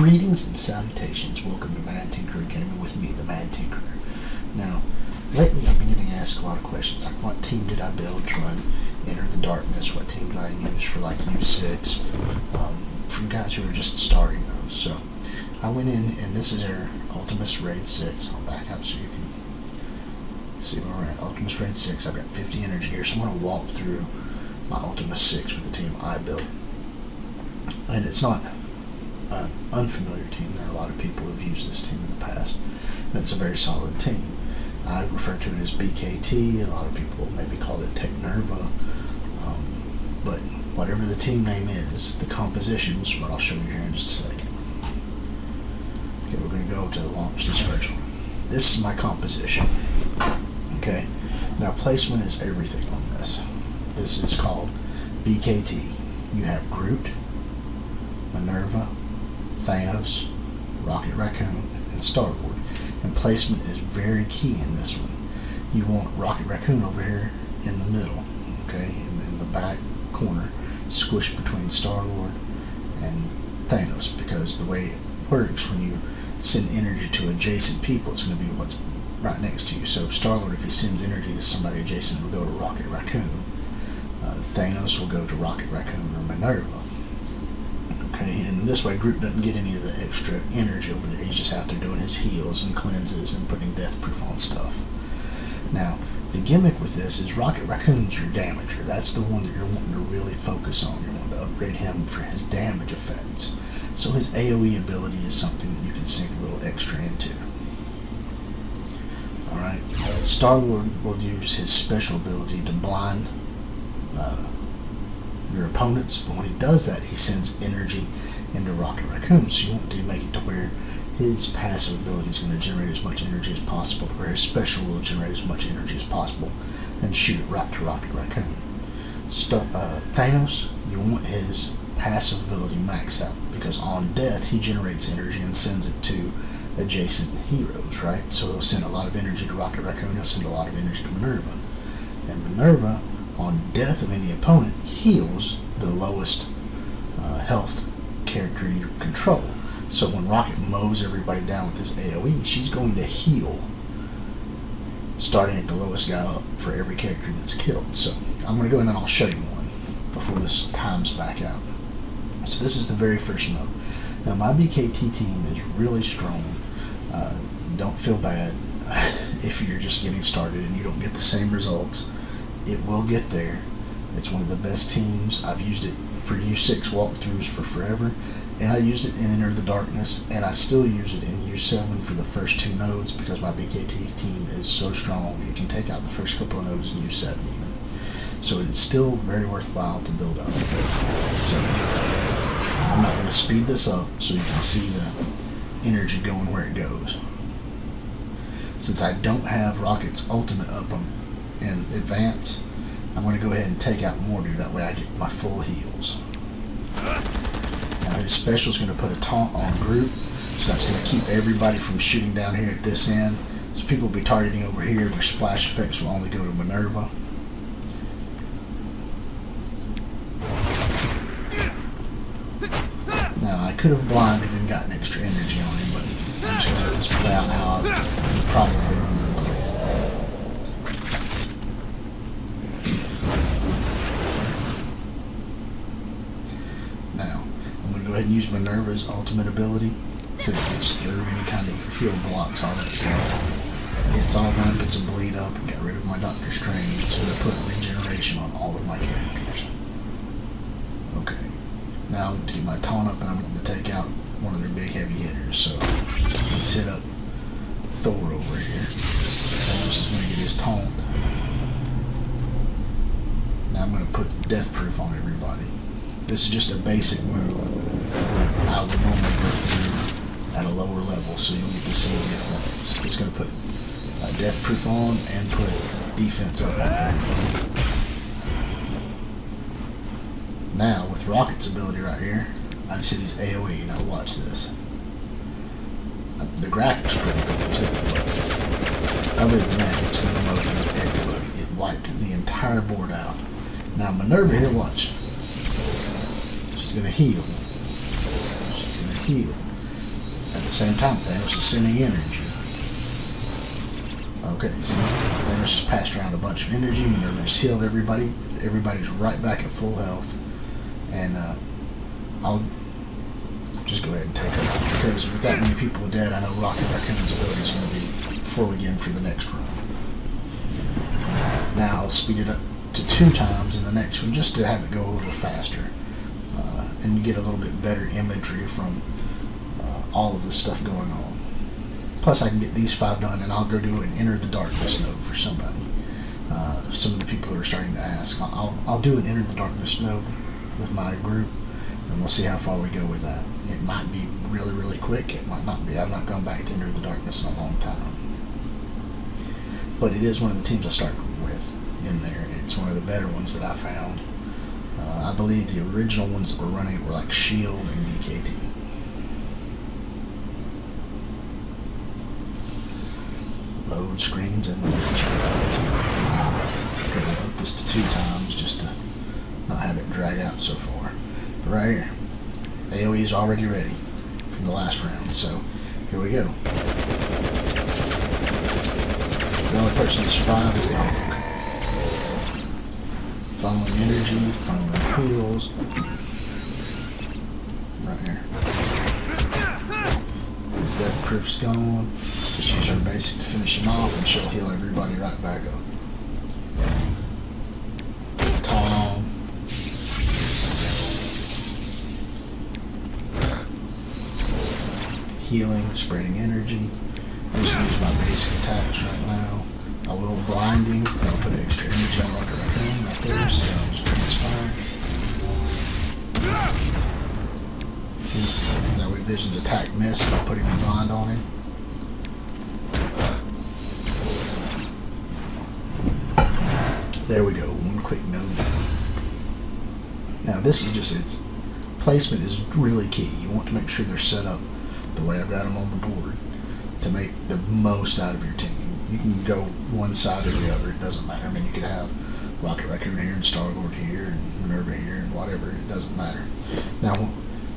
Greetings and salutations. Welcome to Mad Tinkerer Gaming with me, the Mad Tinkerer. Now, lately I've been getting asked a lot of questions, like what team did I build to run Enter the Darkness? What team did I use for like U6? For you guys who are just starting those. So, I went in, and this is our Ultimus Raid 6. I'll back up so you can see where we're at. Ultimus Raid 6. I've got 50 energy here, so I'm going to walk through my Ultimus 6 with the team I built. And it's not an unfamiliar team. There are a lot of people who have used this team in the past, and it's a very solid team. I refer to it as BKT. A lot of people maybe call it Technerva, but whatever the team name is, the compositions, what I'll show you here in just a second. Okay, we're going to go to launch this first one. This is my composition. Okay, now placement is everything on this. This is called BKT. You have Groot, Minerva, Thanos, Rocket Raccoon, and Star-Lord. And placement is very key in this one. You want Rocket Raccoon over here in the middle, okay, and in the back corner, squished between Star-Lord and Thanos, because the way it works, when you send energy to adjacent people, it's going to be what's right next to you. So Star-Lord, if he sends energy to somebody adjacent, will go to Rocket Raccoon. Thanos will go to Rocket Raccoon or Minerva. Okay, and this way Groot doesn't get any of the extra energy over there. He's just out there doing his heals and cleanses and putting death proof on stuff. Now, the gimmick with this is Rocket Raccoon's your damager. That's the one that you're wanting to really focus on. You're wanting to upgrade him for his damage effects. So his AoE ability is something that you can sink a little extra into. Alright, Star-Lord will use his special ability to blind your opponents, but when he does that, he sends energy into Rocket Raccoon, so you want to make it to where his passive ability is going to generate as much energy as possible, to where his special will generate as much energy as possible, and shoot it right to Rocket Raccoon. Thanos, you want his passive ability maxed out, because on death, he generates energy and sends it to adjacent heroes, right? So he'll send a lot of energy to Rocket Raccoon, he'll send a lot of energy to Minerva. And Minerva, on death of any opponent, heals the lowest health character you control. So when Rocket mows everybody down with his AoE, she's going to heal, starting at the lowest guy up for every character that's killed. So I'm going to go in and I'll show you one before this times back out. So this is the very first mode. Now my BKT team is really strong. Don't feel bad if you're just getting started and you don't get the same results. It will get there. It's one of the best teams. I've used it for U6 walkthroughs for forever, and I used it in Enter the Darkness, and I still use it in U7 for the first two nodes, because my BKT team is so strong it can take out the first couple of nodes in U7 even. So it's still very worthwhile to build up. So I'm not going to speed this up so you can see the energy going where it goes. Since I don't have Rocket's ultimate up in advance, I'm going to go ahead and take out Mortar, that way I get my full heals. Now his special is going to put a taunt on Groot, so that's going to keep everybody from shooting down here at this end. So people will be targeting over here, their splash effects will only go to Minerva. Now I could have blinded and gotten extra energy on him, but I'm just going to let this play out how I probably run the play. Go ahead and use Minerva's ultimate ability, because it gets through any kind of heal blocks, all that stuff. It's all done, puts a bleed up, and got rid of my Doctor Strange, so to put regeneration on all of my characters. Okay, now I'm going to get my taunt up, and I'm going to take out one of their big heavy hitters. So let's hit up Thor over here. Thanos is going to get his taunt. Now I'm going to put death proof on everybody. This is just a basic move that I would normally go through at a lower level, so you'll get to see the effects. It's going to put death proof on and put defense up on everybody. Now, with Rocket's ability right here, I just hit his AoE. Now watch this. The graphics are pretty good too, but other than that, it's going to motivate everybody. It wiped the entire board out. Now Minerva here, watch. She's going to heal. She's going to heal. At the same time, Thanos is sending energy. Okay, so Thanos just passed around a bunch of energy, Minerva just healed everybody. Everybody's right back at full health. And I'll just go ahead and take it out, because with that many people dead, I know Rocket Raccoon's ability is going to be full again for the next run. Now I'll speed it up to 2 times in the next one, just to have it go a little faster. And you get a little bit better imagery from all of this stuff going on. Plus I can get these 5 done, and I'll go do an Enter the Darkness node for somebody. Some of the people who are starting to ask. I'll do an Enter the Darkness node with my group, and we'll see how far we go with that. It might be really, really quick. It might not be. I've not gone back to Enter the Darkness in a long time. But it is one of the teams I started with in there. It's one of the better ones that I found. I believe the original ones that were running it were like Shield and BKT. Load screens and load screens. I'm going to load this to 2 times just to not have it drag out so far. But right here, AoE is already ready from the last round, so here we go. The only person that survives is the Hulk. Funneling energy, funneling heals. Right here. His death proof's gone. Just use her basic to finish him off, and she'll heal everybody right back up. Taunt on. Healing, spreading energy. I'm just going to use my basic attacks right now. I will blind him. I'll put extra energy on Rocket Raccoon right there, so I'll just transpire. That way Vision's attack missed. I'll put him in blind on him. There we go. One quick node down. Now this is just its placement is really key. You want to make sure they're set up the way I've got them on the board to make the most out of your team. You can go one side or the other, it doesn't matter. I mean, you could have Rocket Raccoon here and Star-Lord here and Minerva here and whatever, it doesn't matter. Now,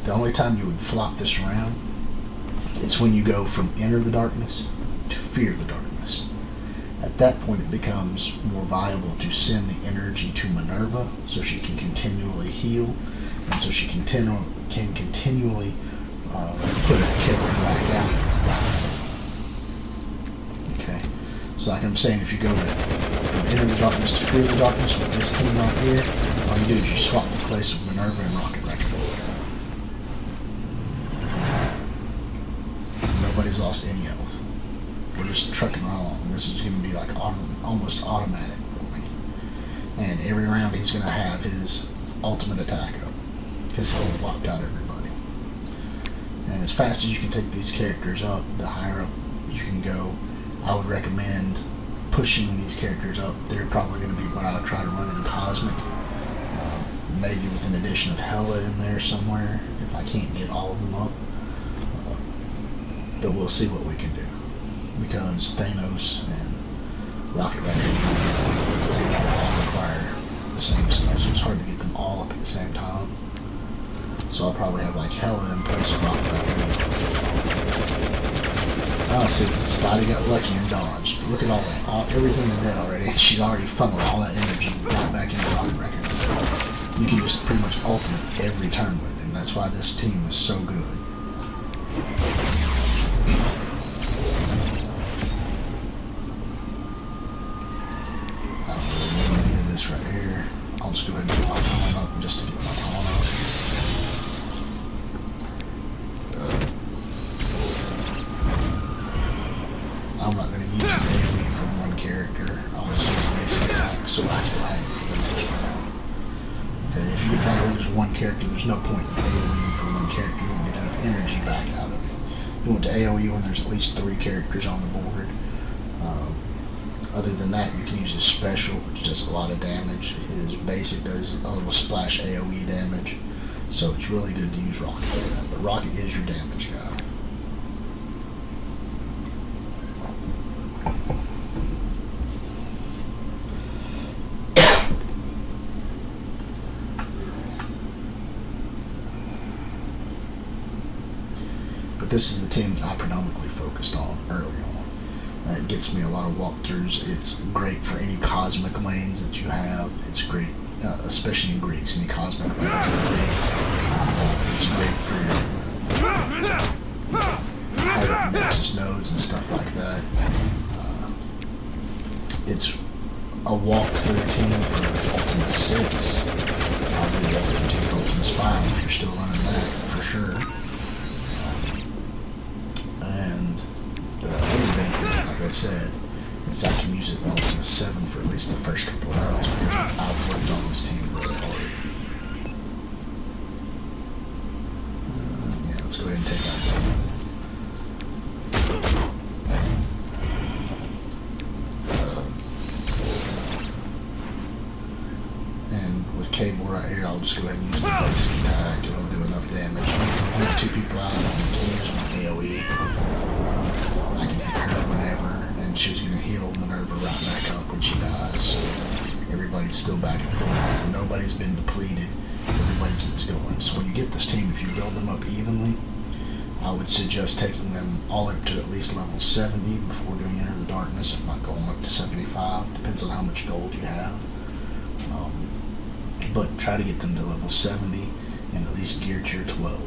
the only time you would flop this around is when you go from Enter the Darkness to Fear the Darkness. At that point, it becomes more viable to send the energy to Minerva so she can continually heal, and so she can continually put a character back out that's dying. Okay, so like I'm saying, if you go from Enter the Darkness to Fear the Darkness with this team right here, all you do is you swap the place of Minerva and Rocket Raccoon. Nobody's lost any health. We're just trucking right along. This is going to be like almost automatic for me. And every round he's going to have his ultimate attack up. His he'll blocked out everybody. And as fast as you can take these characters up, the higher up you can go. I would recommend pushing these characters up. They're probably going to be what I would try to run in Cosmic. Maybe with an addition of Hela in there somewhere, if I can't get all of them up. But we'll see what we can do. Because Thanos and Rocket Raccoon all require the same stuff, so it's hard to get them all up at the same time. So I'll probably have like Hela in place of Rocket Raccoon. Oh, see, Spidey got lucky and dodged. But look at all that. Everything is dead already, and she's already funneled all that energy right back into Rocket Raccoon. You can just pretty much ultimate every turn with him. That's why this team is so good. I don't really need any of this right here. I'll just go ahead and get my taunt up just to get my taunt up. I'm not going to use his AoE from one character. I'll just use basic attack so I still have it for the next round. Okay, if you get down to just one character, there's no point in AoE from one character. You won't get enough energy back out of it. You want to AoE when there's at least 3 characters on the board. Other than that, you can use his special, which does a lot of damage. His basic does a little splash AoE damage. So it's really good to use Rocket for that. But Rocket is your damage guy. But this is the team that I predominantly focused on early on. It gets me a lot of walkthroughs. It's great for any cosmic lanes that you have. It's great, especially in Greeks, any cosmic lanes in Greeks. It's great for your higher Nexus nodes and stuff like that. It's a walkthrough team for Ultimate 6. Probably the Ultimate team for Ultimate 5 if you're still running that, for sure. And the other benefit, like I said, is I can use it in Ultimate 7 for at least the first couple of rounds because I've worked on this team really hard. Yeah, let's go ahead and take out that. Cable right here, I'll just go ahead and use the basic attack. It'll do enough damage. If I have two people out, I can use my AoE. I can hit her whenever, and she's going to heal Minerva right back up when she dies. So everybody's still back and forth. Nobody's been depleted. Everybody keeps going. So when you get this team, if you build them up evenly, I would suggest taking them all up to at least level 70 before doing Enter the Darkness, if not going up to 75. Depends on how much gold you have. But try to get them to level 70 and at least gear tier 12.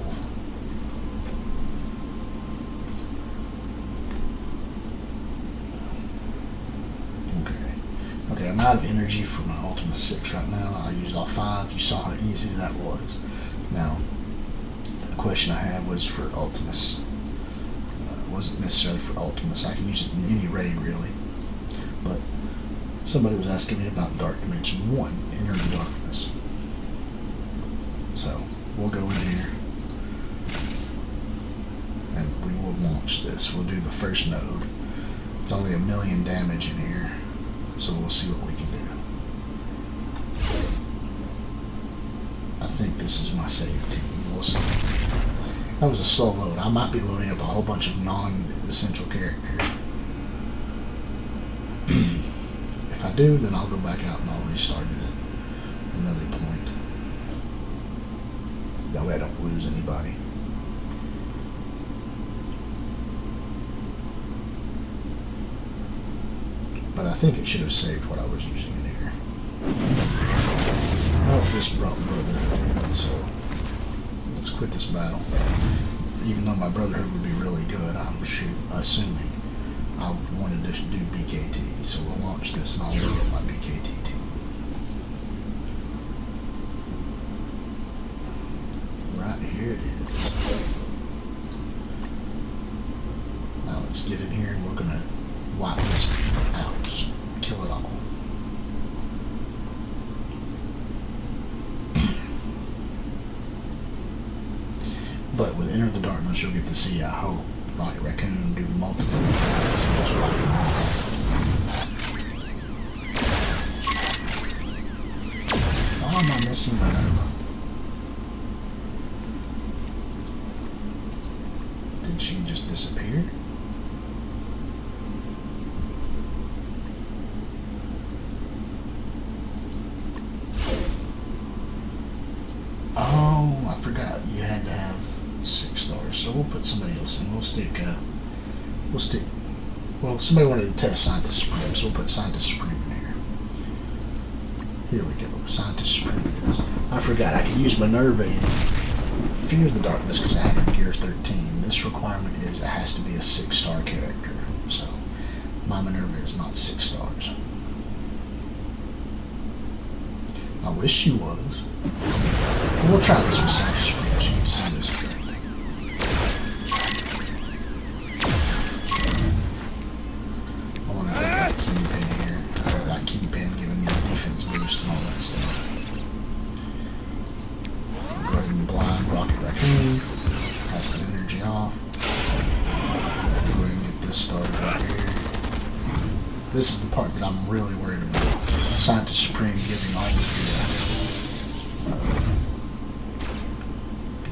Okay, I'm out of energy for my Ultimate 6 right now. I used all 5. You saw how easy that was. Now, the question I had was for Ultimus. It wasn't necessarily for Ultimus. I can use it in any raid, really. But somebody was asking me about Dark Dimension 1, Enter the Darkness. So, we'll go in here and we will launch this. We'll do the first node. It's only 1,000,000 damage in here, so we'll see what we can do. I think this is my save team. We'll see. That was a slow load. I might be loading up a whole bunch of non-essential characters. If I do, then I'll go back out and I'll restart it at another point. That way I don't lose anybody. But I think it should have saved what I was using in here. Oh, this brought Brotherhood, so let's quit this battle. Even though my Brotherhood would be really good, I'm assuming I wanted to do BKT, so we'll launch this and I'll look at my BKT team. Right here it is. Now let's get in here and we're going to wipe this out. Just kill it all. But with Enter the Darkness, you'll get to see, I hope, Rocket Raccoon do multiple attacks and just rock them off. Why am I missing Minerva? Did she just disappear? Oh, I forgot you had to have 6 stars, so we'll put somebody else in. We'll stick, well, somebody wanted to test Scientist Supreme, so we'll put Scientist Supreme in here. Here we go, Scientist Supreme it is. I forgot, I could use Minerva in Fear the Darkness because I had her gear 13. This requirement is it has to be a 6-star character, so my Minerva is not 6 stars. I wish she was. But we'll try this with Scientist Supreme so you can see this effect. I want to take that Kingpin here. I have that Kingpin giving me a defense boost and all that stuff. Go ahead and blind Rocket Raccoon. Pass the energy off. Go ahead and get this started right here. This is the part that I'm really worried about. Scientist Supreme giving all the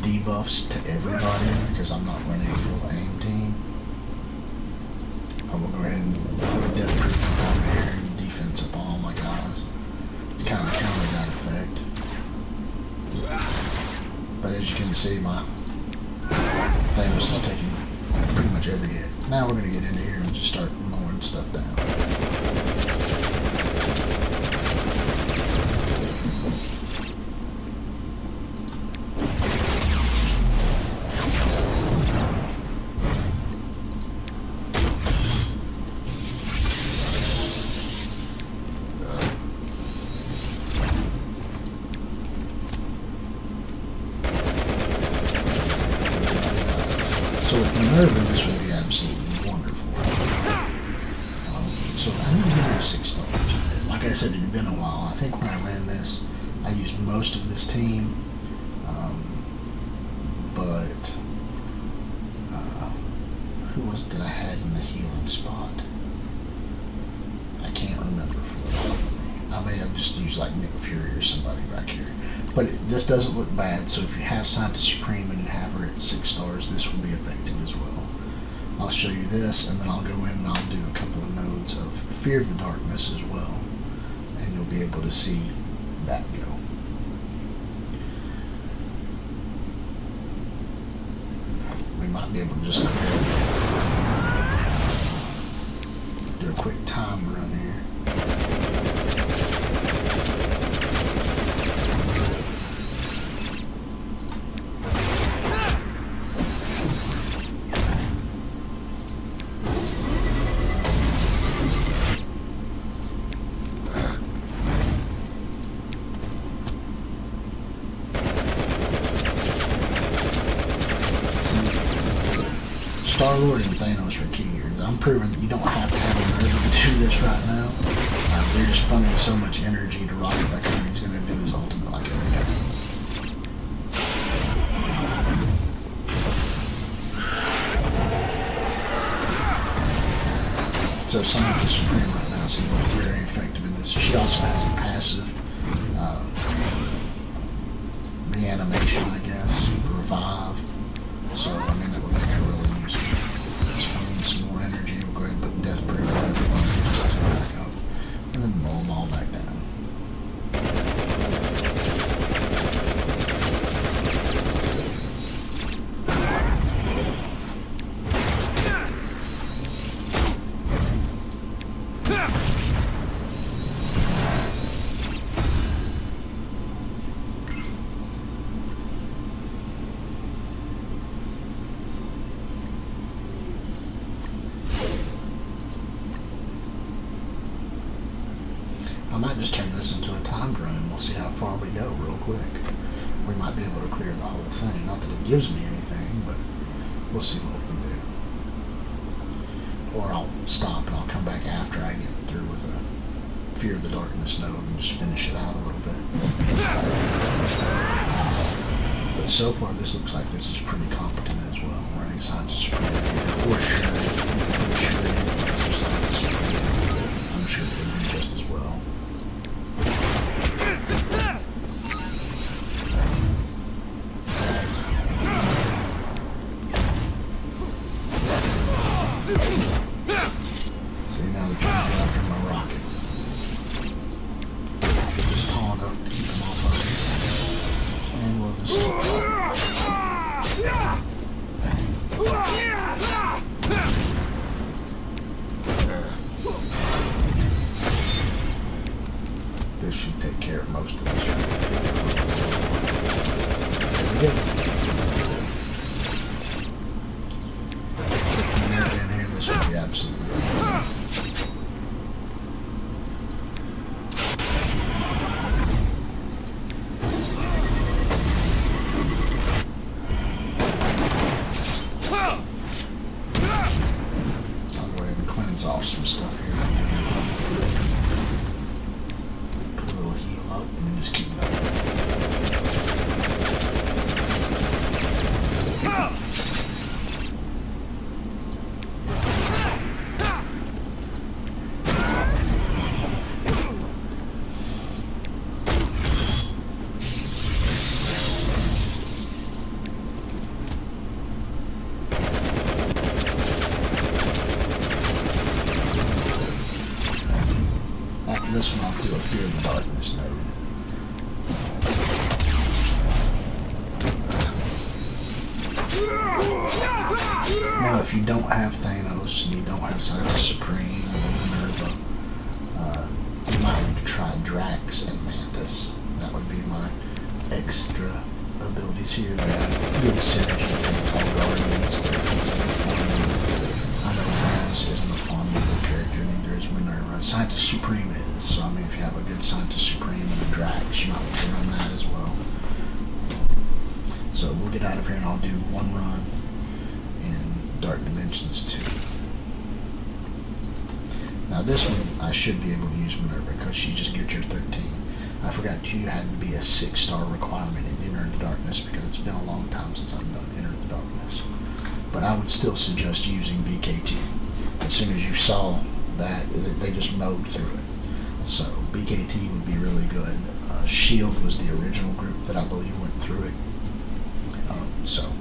debuffs to everybody because I'm not running a full aim team. I will go ahead and put death proof up on here and defense up on all my guys to kind of counter that effect. But as you can see, my Thanos is taking charge every hit. Now we're going to get into here and just start mowing stuff down. So with Minerva, this would be absolutely wonderful. So I need to give her 6 stars. Like I said, it had been a while. I think when I ran this, I used most of this team. But who was it that I had in the healing spot? I can't remember for the life of me. I may have just used like Nick Fury or somebody back here. But this doesn't look bad, so if you have Scientist Supreme and you have her at 6 stars, this will be effective as well. I'll show you this, and then I'll go in and I'll do a couple of nodes of Fear of the Darkness as well, and you'll be able to see that go. We might be able to just do a quick time run here. Star-Lord and Thanos are key here. I'm proving that you don't have to have a nerve to do this right now. They're just funneling so much energy to Rocket Raccoon. He's going to do his ultimate like every time. So Scientist Supreme right now seems like very effective in this. She also has a passive reanimation, I guess, revive. So, I mean, that would make her really useful. Just find some more energy. We'll go ahead and put Death Proof on everything just to back up. And then roll them all back down. I might just turn this into a timed run and we'll see how far we go real quick. We might be able to clear the whole thing. Not that it gives me anything, but we'll see what we can do. Or I'll stop and I'll come back after I get through with a Fear of the Darkness node and just finish it out a little bit. But so far this looks like this is pretty competent as well. Running Scientist Supreme here. Or Shuri. Some Scientist Supreme. I'm sure it would be just as well. See, now they're trying to go after my rocket. Let's get this pawn up to keep them off of it. And we'll just... This should take care of most of this. There we go. In here, this would be absolutely I'll go ahead and cleanse off some stuff here. Put a little heal up and then just keep going. This one I'll do a Fear of the Darkness node. Now if you don't have Thanos and you don't have Scientist Supreme or Minerva, you might need to try Drax and Mantis. That would be my extra abilities here. They have good synergy against all Guardians. I know Thanos isn't a formidable character, neither is Minerva. Scientist Supreme is, so I mean if you have a good Scientist Supreme and a Drax, you might want to run that as well. So we'll get out of here and I'll do one run in Dark Dimensions 2. Now this one I should be able to use Minerva because she just geared tier 13. I forgot you had to be a 6-star requirement in Enter the Darkness because it's been a long time since I've done Enter the Darkness. But I would still suggest using BKT. As soon as you saw that, they just mowed through it. So BKT would be really good. Shield was the original group that I believe went through it. So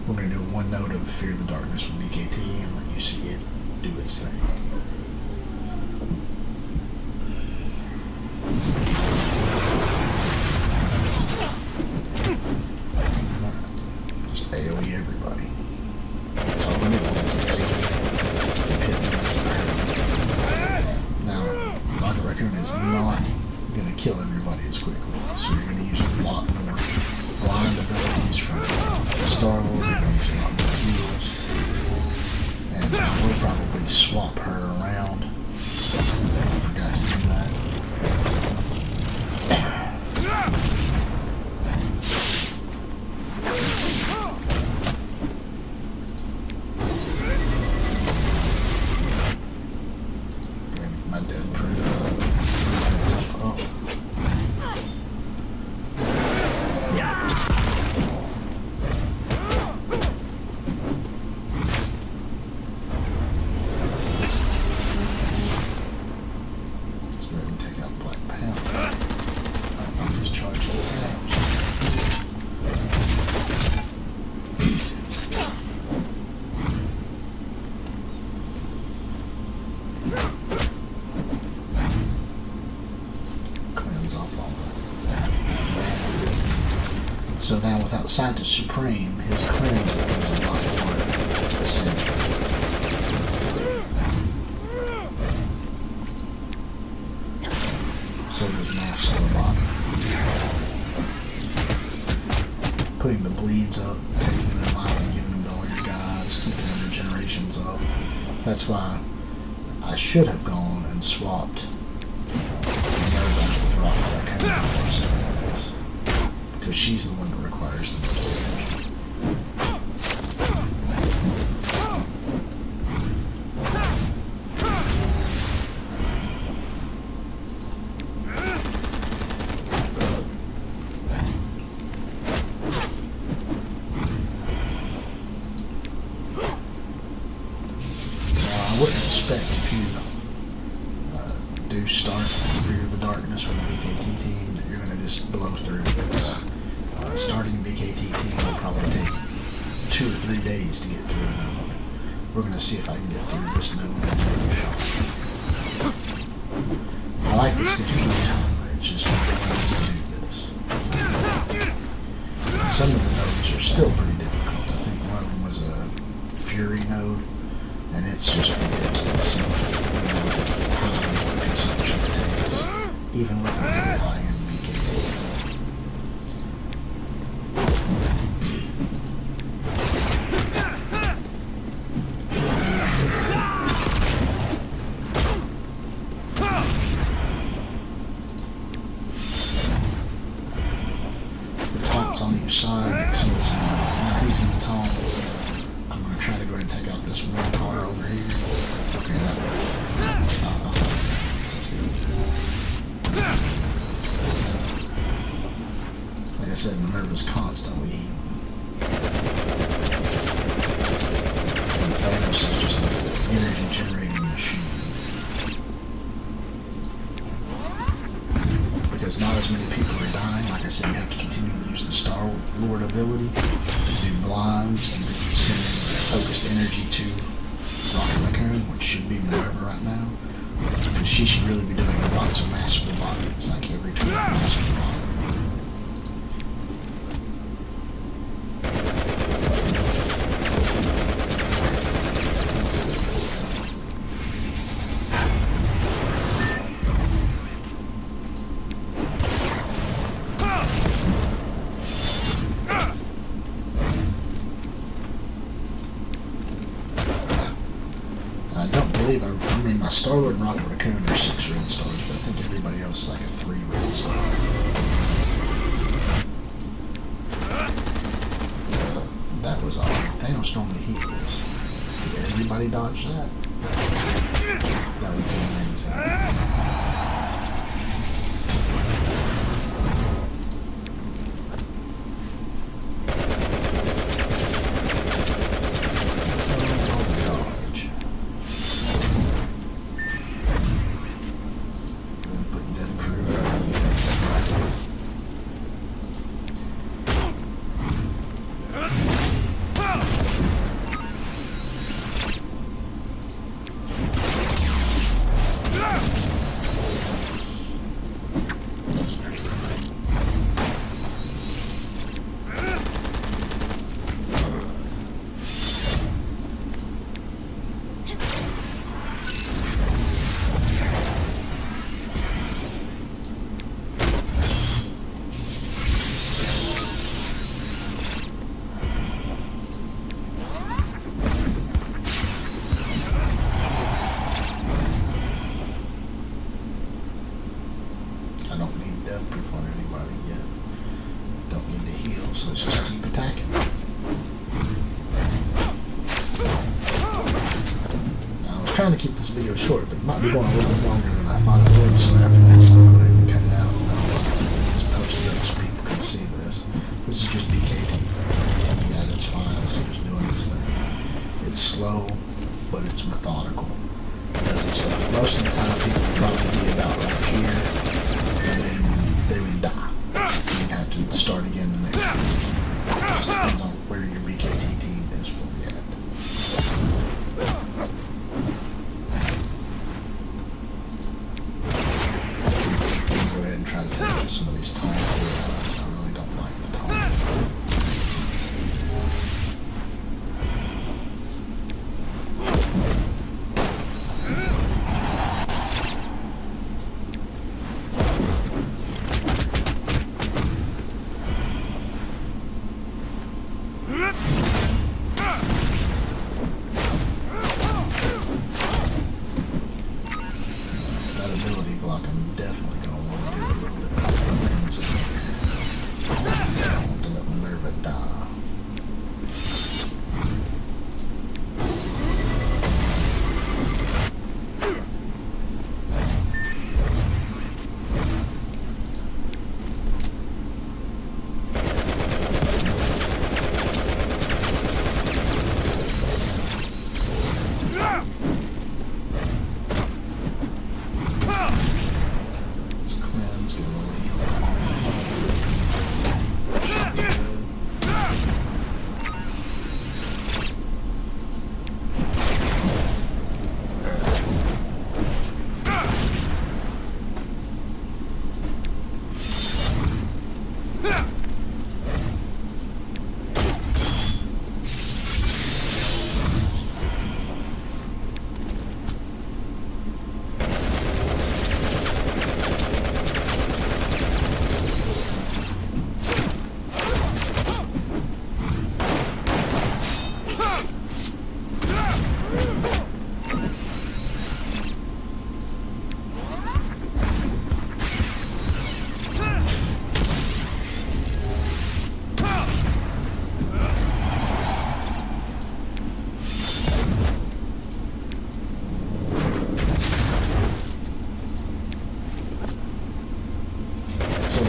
we're going to do one note of Fear the Darkness with BKT and let you see it do its thing. Just AoE everybody. That's all we need. Now, Rocket Raccoon is not going to kill everybody as quickly, so you're going to use a lot more blind abilities from Star-Lord. You're going to use a lot more heals. And I will probably swap her around. I forgot to do that. My death proof defense up. Let's go ahead and take out Black Panther. I'll just charge those damage. Cleanse off all that. So now without Scientist Supreme, his cleanse becomes a lot more essential. So does Mask of the Body. Putting the bleeds up, taking them in life and giving them to all your guys, keeping their generations up. That's why I should have gone and swapped Minerva with Rocket Raccoon before I started this. Because she's the one that requires the most energy. I wouldn't expect if you do start Fear the Darkness with a BKT team that you're going to just blow through this. Starting a BKT team will probably take 2 or 3 days to get through a node. We're going to see if I can get through this node with a shot. I like this because there's no timer, it's just one ways to do this. And some of the nodes are still pretty difficult. I think one of them was a Fury node. And it's just ridiculous, how much consumption it takes, even with a really high-end BKT. The taunts on each side make some of the sound. Now he's going to taunt. I'm going to try to go ahead and take out this one car over here. Okay, that worked. That's good. Like I said, Minerva's constantly healing. And Thanos is just an energy generating machine. Because not as many people are dying. Like I said, you have to continually use the Star-Lord ability to do blinds and send focused energy to Rocket Raccoon, which should be Minerva right now. Because she should really be doing lots of masterful bodies, like every turn masterful body. My Star-Lord and Rocket Raccoon are 6 red stars, but I think everybody else is like a 3 red star. That was odd. Thanos normally heals. Did everybody dodge that? That would be amazing. So let's just keep attacking. Now, I was trying to keep this video short, but it might be going a little bit longer than I thought it would, so after this I'll go ahead and cut it out. Just post it up so people can see this. This is just BKT. BKT at its finest, just doing this thing. It's slow, but it's methodical. It does its stuff. Most of the time people would probably be about right here, and then they would die. You'd have to start again the next week. It just depends on where your BKT team is fully at. I'll go ahead and try to take out some of these tall guys. I really don't like the tall.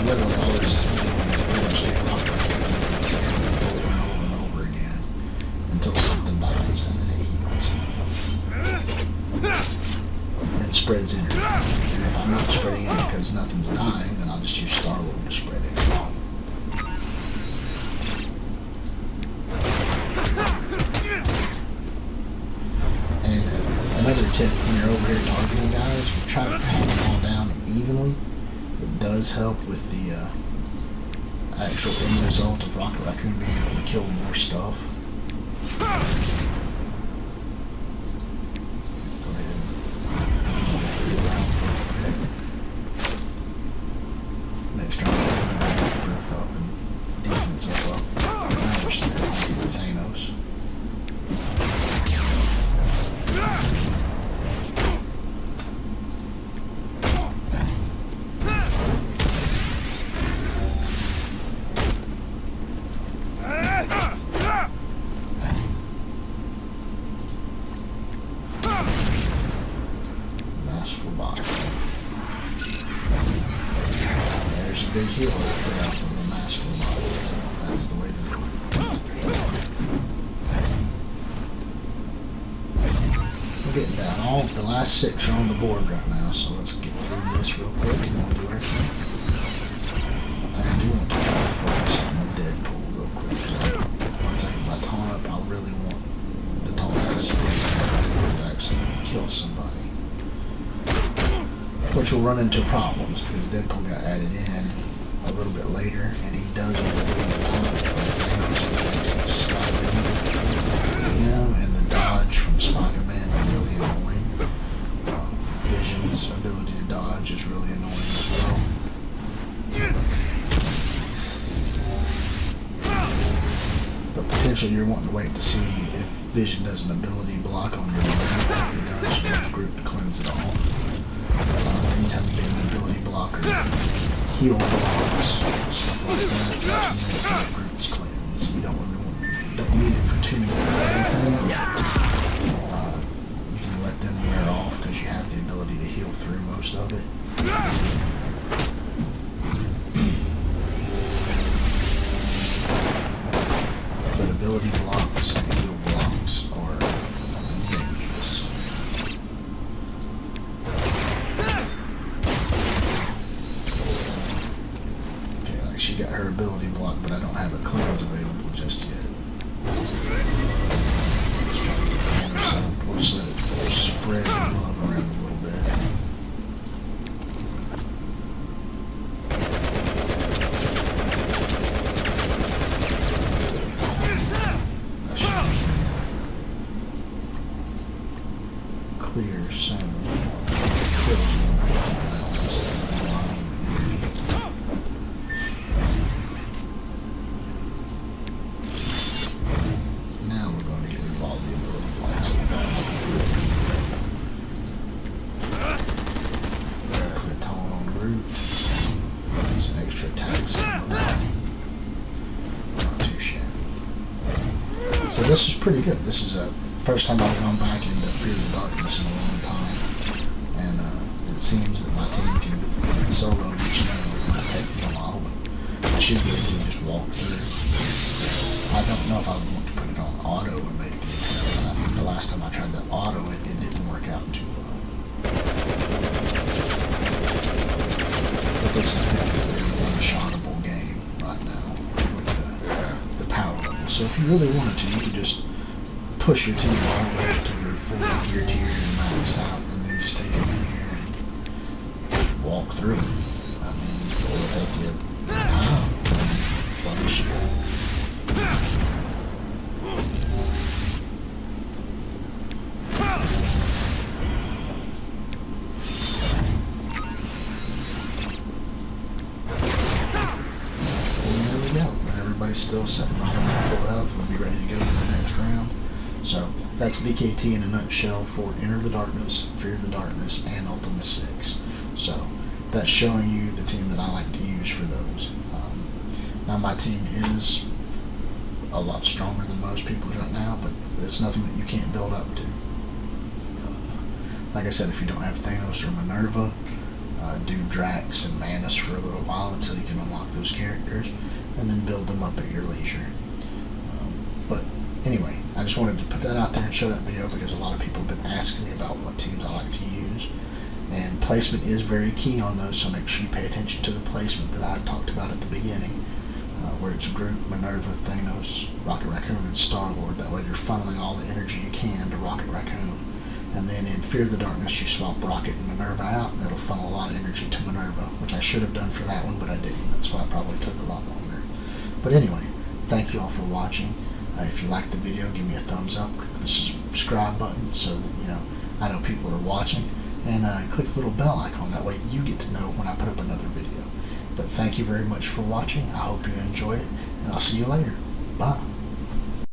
Literally all this is doing is pretty much getting rocket over and over again until something dies and then it heals. And it spreads energy. And if I'm not spreading it because nothing's dying, then I'll just use Star-Lord to spread it. And another tip when you're over here targeting guys, try to tap them all down evenly. It does help with the actual end result of Rocket Raccoon being able to kill more stuff. Go ahead and next round, get another death proof up and defense up. I understand how to get Thanos. big heal if you're out from a masterful model. That's the way to do it. We're getting down. All the last 6 are on the board right now, so let's get through this real quick and we'll do our thing. I do want to try to focus on Deadpool real quick. Once I get my taunt up, I really want the taunt to stick to actually kill somebody. Which will run into problems because Deadpool got added in a little bit later, and he does overwhelm the taunt, which makes it slightly him, and the dodge from Spider-Man is really annoying. Vision's ability to dodge is really annoying as well. But potentially you're wanting to wait to see if Vision does an ability block on your group. If he does, use group to cleanse it all. Anytime you get an ability block or heal blocks, stuff like that, that's when you get those groups cleanse. You don't need it for too many things. You can let them wear off because you have the ability to heal through most of it. But ability blocks and heal blocks are dangerous. Okay, like she got her ability block, but I don't have a cleanse available just yet. Let's try to get some. We'll just let it spread the love around a little bit. Clear soon. Kills more important instead of allowing the enemy. Now we're going to get rid of all the ability blocks. That's put taunt on root. Some extra attacks on that. Not too shabby. So this is pretty good. This is a first time I've gone back into Fear the Darkness in a long time, and it seems that my team can solo each node. It might take me a while, but I should be able to just walk through. I don't know if I would want to put it on auto and make the attempt, and I think the last time I tried to auto it, it didn't work out too well. But this is definitely an one-shotable game right now with the power level. So if you really wanted to, you could just push your team all the way up to their full gear tier and max out, and then just take them in here and walk through. I mean, it'll take you time, but issue. And there we go. Everybody's still sitting right on full health. We'll be ready to go to the next round. So that's BKT in a nutshell for Enter the Darkness, Fear the Darkness, and Ultima 6. So that's showing you the team that I like to use for those. Now my team is a lot stronger than most people's right now, but it's nothing that you can't build up to. Like I said, if you don't have Thanos or Minerva, do Drax and Manus for a little while until you can unlock those characters, and then build them up at your leisure. But anyway, I just wanted to put that out there and show that video because a lot of people have been asking me about what teams I like to use. And placement is very key on those, so make sure you pay attention to the placement that I talked about at the beginning, where it's Groot, Minerva, Thanos, Rocket Raccoon, and Star-Lord. That way you're funneling all the energy you can to Rocket Raccoon. And then in Fear the Darkness, you swap Rocket and Minerva out, and it'll funnel a lot of energy to Minerva, which I should have done for that one, but I didn't. That's why it probably took a lot longer. But anyway, thank you all for watching. If you liked the video, give me a thumbs up. Click the subscribe button so that I know people are watching. And click the little bell icon. That way you get to know when I put up another video. But thank you very much for watching. I hope you enjoyed it. And I'll see you later. Bye.